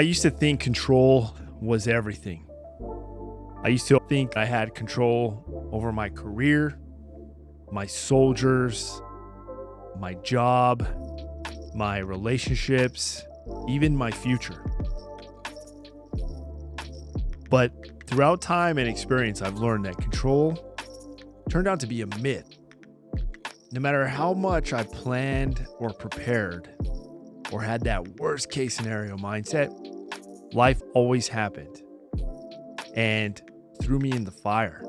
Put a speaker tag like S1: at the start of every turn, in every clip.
S1: I used to think control was everything. I used to think I had control over my career, my soldiers, my job, my relationships, even my future. But throughout time and experience, I've learned that control turned out to be a myth. No matter how much I planned or prepared or had that worst case scenario mindset, life always happened and threw me in the fire.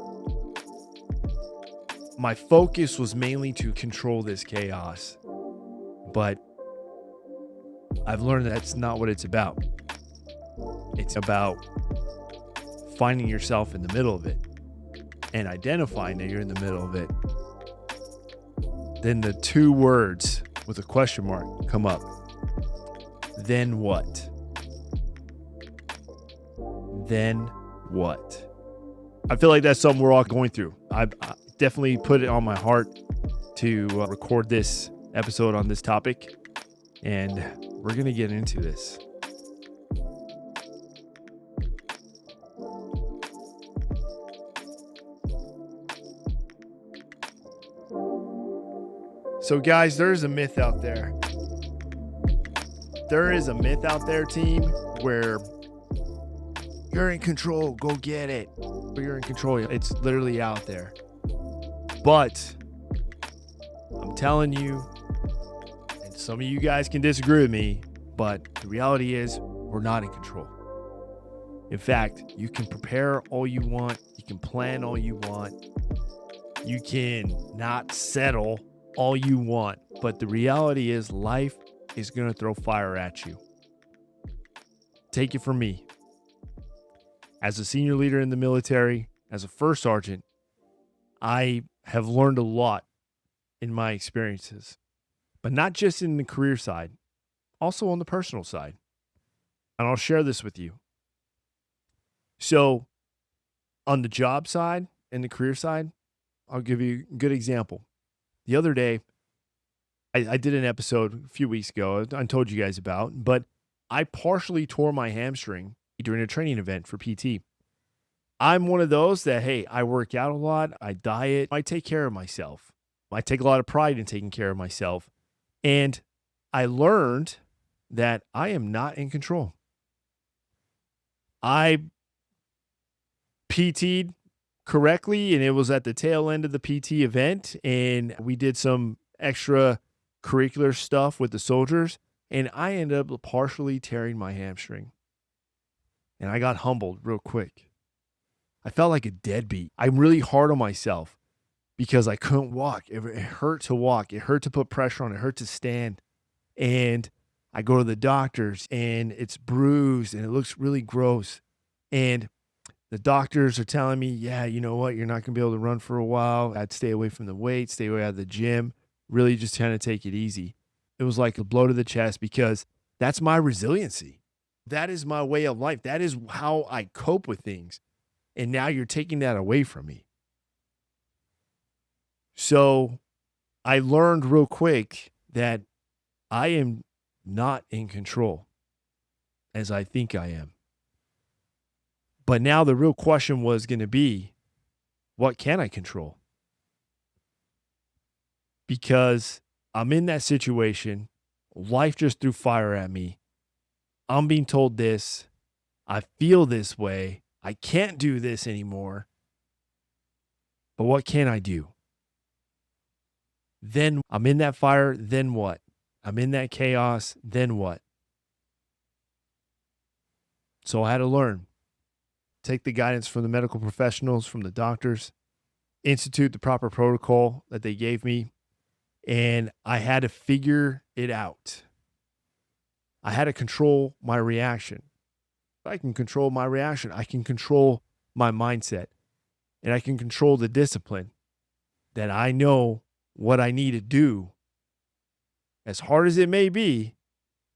S1: My focus was mainly to control this chaos, but I've learned that's not what it's about. It's about finding yourself in the middle of it and identifying that you're in the middle of it. Then the two words with a question mark come up. Then what? Then what? I feel like that's something we're all going through. I definitely put it on my heart to record this episode on this topic, and we're going to get into this. So guys, there's a myth out there. There is a myth out there, team, where you're in control, go get it. You're in control. It's literally out there. But I'm telling you, and some of you guys can disagree with me, but the reality is we're not in control. In fact, you can prepare all you want. You can plan all you want. You can not settle all you want. But the reality is life is going to throw fire at you. Take it from me. As a senior leader in the military, as a first sergeant, I have learned a lot in my experiences, but not just in the career side, also on the personal side. And I'll share this with you. So on the job side and the career side, I'll give you a good example. The other day, I did an episode a few weeks ago I told you guys about, but I partially tore my hamstring during a training event for PT. I'm one of those that, hey, I work out a lot, I diet, I take care of myself. I take a lot of pride in taking care of myself. And I learned that I am not in control. I PT'd correctly, and it was at the tail end of the PT event, and we did some extra curricular stuff with the soldiers, and I ended up partially tearing my hamstring. And I got humbled real quick. I felt like a deadbeat. I'm really hard on myself because I couldn't walk. It hurt to walk. It hurt to put pressure on. It hurt to stand. And I go to the doctors and it's bruised and it looks really gross. And the doctors are telling me, yeah, you know what? You're not going to be able to run for a while. I'd stay away from the weight, stay away out of the gym, really just trying to take it easy. It was like a blow to the chest because that's my resiliency. That is my way of life. That is how I cope with things. And now you're taking that away from me. So I learned real quick that I am not in control as I think I am. But now the real question was going to be, what can I control? Because I'm in that situation. Life just threw fire at me. I'm being told this. I feel this way. I can't do this anymore. But what can I do? Then I'm in that fire. Then what? I'm in that chaos. Then what? So I had to learn. Take the guidance from the medical professionals, from the doctors, institute the proper protocol that they gave me, and I had to figure it out. I had to control my reaction. I can control my reaction. I can control my mindset, and I can control the discipline that I know what I need to do, as hard as it may be,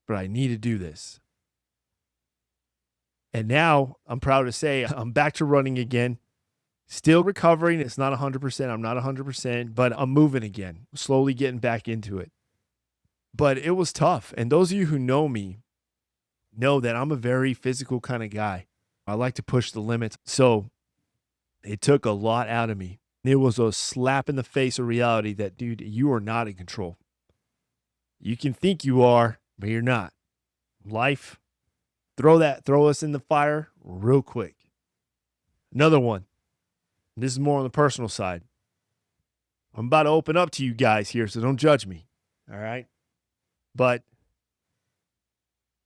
S1: but I need to do this. And now I'm proud to say I'm back to running again, still recovering. It's not 100%. I'm not 100%, but I'm moving again, slowly getting back into it. But it was tough. And those of you who know me know that I'm a very physical kind of guy. I like to push the limits. So it took a lot out of me. It was a slap in the face of reality that, dude, you are not in control. You can think you are, but you're not. Life, throw us in the fire real quick. Another one. This is more on the personal side. I'm about to open up to you guys here, so don't judge me. All right. But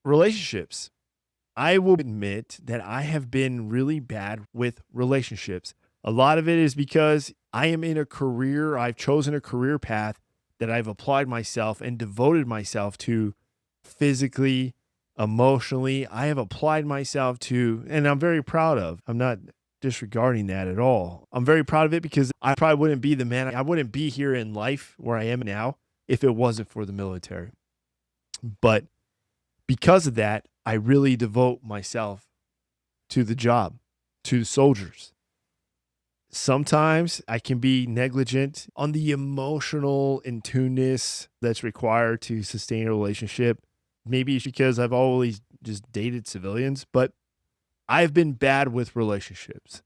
S1: relationships. I will admit that I have been really bad with relationships. A lot of it is because I am in a career, I've chosen a career path that I've applied myself and devoted myself to physically, emotionally. I have applied myself to, and I'm very proud of. I'm not disregarding that at all. I'm very proud of it because I probably wouldn't be the man. I wouldn't be here in life where I am now if it wasn't for the military. But because of that, I really devote myself to the job, to the soldiers. Sometimes I can be negligent on the emotional in tuneness that's required to sustain a relationship. Maybe it's because I've always just dated civilians, but I've been bad with relationships.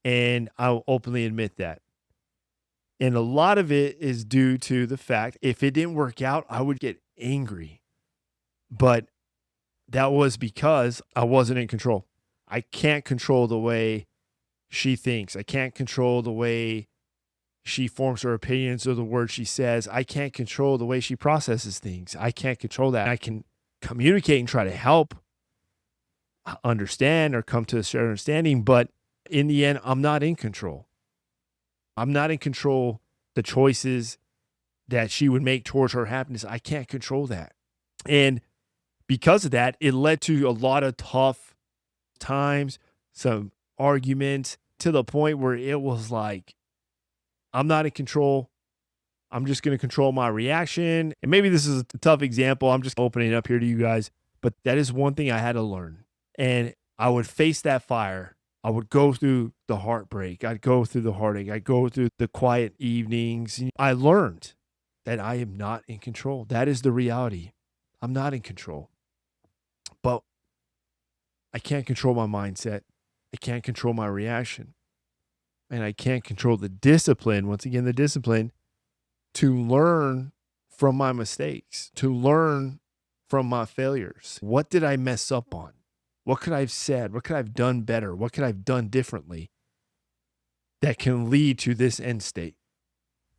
S1: And I'll openly admit that. And a lot of it is due to the fact if it didn't work out, I would get angry. But that was because I wasn't in control. I can't control the way she thinks. I can't control the way she forms her opinions or the words she says. I can't control the way she processes things. I can't control that. I can communicate and try to help understand or come to a shared understanding, but in the end, I'm not in control. I'm not in control the choices that she would make towards her happiness. I can't control that. And because of that, it led to a lot of tough times, some arguments to the point where it was like, I'm not in control. I'm just going to control my reaction. And maybe this is a tough example. I'm just opening it up here to you guys, but that is one thing I had to learn. And I would face that fire. I would go through the heartbreak. I'd go through the heartache. I'd go through the quiet evenings. I learned that I am not in control. That is the reality. I'm not in control. But I can't control my mindset. I can't control my reaction. And I can't control the discipline, once again, the discipline to learn from my mistakes, to learn from my failures. What did I mess up on? What could I have said? What could I have done better? What could I have done differently that can lead to this end state?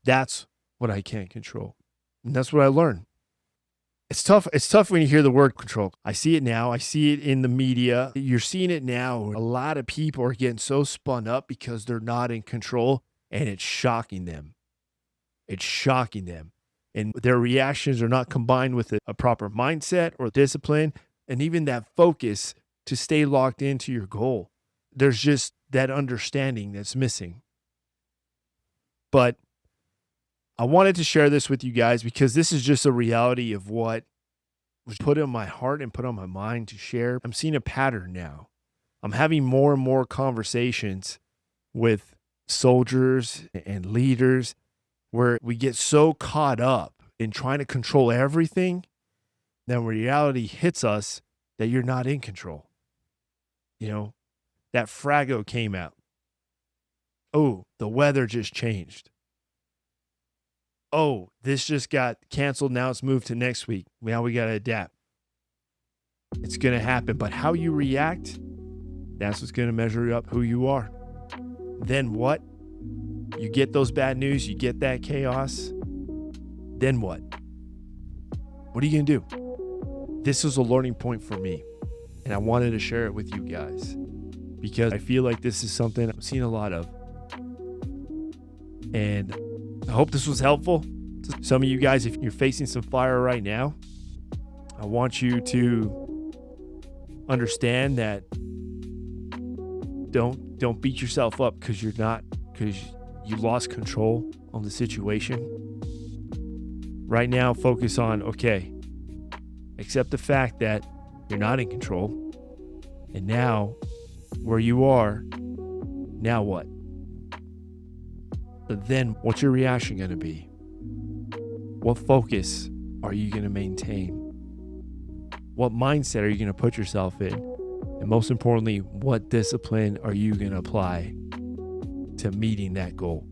S1: That's what I can't control. And that's what I learned. It's tough. It's tough when you hear the word control. I see it now. I see it in the media. You're seeing it now. A lot of people are getting so spun up because they're not in control, and it's shocking them. It's shocking them. And their reactions are not combined with a proper mindset or discipline, and even that focus to stay locked into your goal. There's just that understanding that's missing. But I wanted to share this with you guys because this is just a reality of what was put in my heart and put on my mind to share. I'm seeing a pattern now. I'm having more and more conversations with soldiers and leaders where we get so caught up in trying to control everything that reality hits us that you're not in control. You know, that Frago came out. Oh, the weather just changed. Oh, this just got canceled. Now it's moved to next week. Now we got to adapt. It's going to happen. But how you react, that's what's going to measure up who you are. Then what? You get those bad news. You get that chaos. Then what? What are you going to do? This was a learning point for me. And I wanted to share it with you guys because I feel like this is something I'm seeing a lot of. And I hope this was helpful to some of you guys. If you're facing some fire right now, I want you to understand that don't beat yourself up because you lost control on the situation. Right now, focus on, okay, accept the fact that you're not in control. And now, where you are, now what? But then what's your reaction going to be? What focus are you going to maintain? What mindset are you going to put yourself in? And most importantly, what discipline are you going to apply to meeting that goal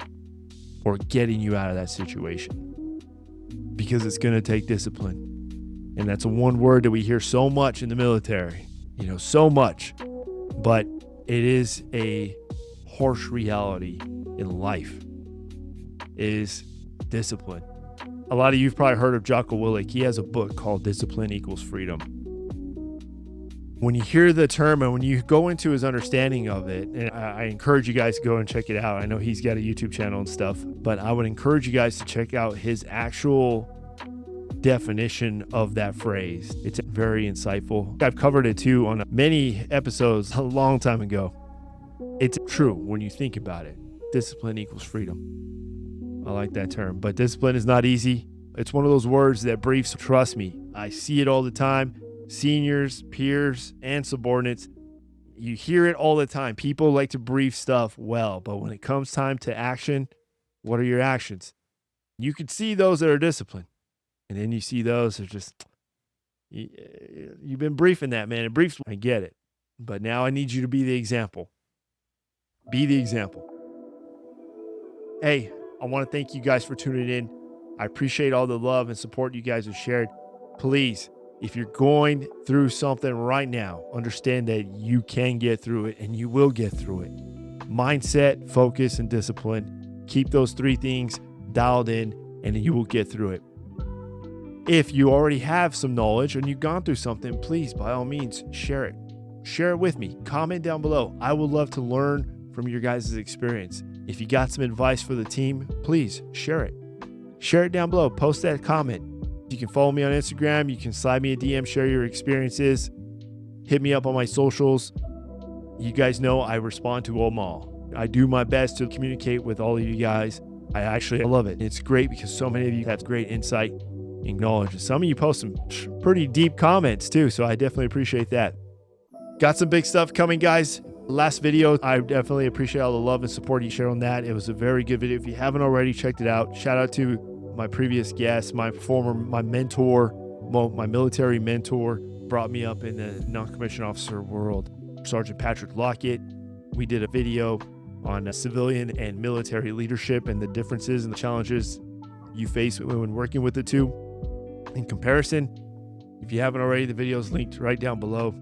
S1: or getting you out of that situation? Because it's going to take discipline. And that's one word that we hear so much in the military, so much. But it is a harsh reality in life. It is discipline. A lot of you've probably heard of Jocko Willink. He has a book called Discipline Equals Freedom. When you hear the term and when you go into his understanding of it, and I encourage you guys to go and check it out. I know he's got a YouTube channel and stuff, but I would encourage you guys to check out his actual definition of that phrase. It's very insightful. I've covered it too on many episodes a long time ago. It's true when you think about it. Discipline equals freedom. I like that term, but discipline is not easy. It's one of those words that briefs, trust me, I see it all the time. Seniors, peers, and subordinates, you hear it all the time. People like to brief stuff well, but when it comes time to action, what are your actions? You can see those that are disciplined. And then you see those that are just, you've been briefing that, man. It briefs, I get it. But now I need you to be the example. Be the example. Hey, I want to thank you guys for tuning in. I appreciate all the love and support you guys have shared. Please, if you're going through something right now, understand that you can get through it and you will get through it. Mindset, focus, and discipline. Keep those three things dialed in and you will get through it. If you already have some knowledge and you've gone through something, please, by all means, share it. Share it with me. Comment down below. I would love to learn from your guys' experience. If you got some advice for the team, please share it. Share it down below. Post that comment. You can follow me on Instagram. You can slide me a DM, share your experiences. Hit me up on my socials. You guys know I respond to them all. I do my best to communicate with all of you guys. I love it. It's great because so many of you have great insight and knowledge. And some of you post some pretty deep comments too, so I definitely appreciate that. Got some big stuff coming, guys. Last video, I definitely appreciate all the love and support you share on that. It was a very good video. If you haven't already checked it out, shout out to my previous guest, my mentor, my military mentor, brought me up in the non-commissioned officer world, Sergeant Patrick Lockett. We did a video on civilian and military leadership and the differences and the challenges you face when working with the two. In comparison, if you haven't already, the video is linked right down below.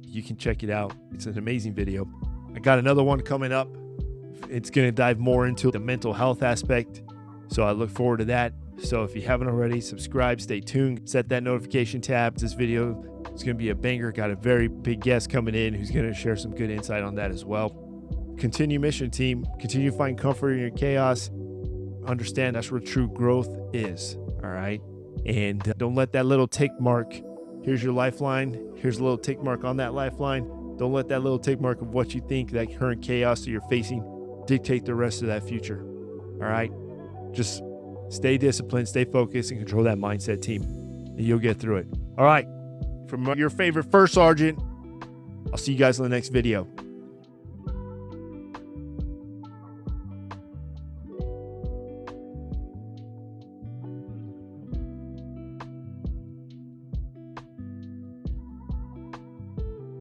S1: You can check it out. It's an amazing video. I got another one coming up. It's going to dive more into the mental health aspect. So I look forward to that. So if you haven't already, subscribe, stay tuned, set that notification tab. This video is going to be a banger. Got a very big guest coming in who's going to share some good insight on that as well. Continue mission, team. Continue to find comfort in your chaos. Understand that's where true growth is. All right. And don't let that little tick mark. Here's your lifeline. Here's a little tick mark on that lifeline. Don't let that little tick mark of what you think, that current chaos that you're facing, dictate the rest of that future. All right. Just stay disciplined, stay focused, and control that mindset, team. And you'll get through it. All right. From your favorite first sergeant, I'll see you guys in the next video.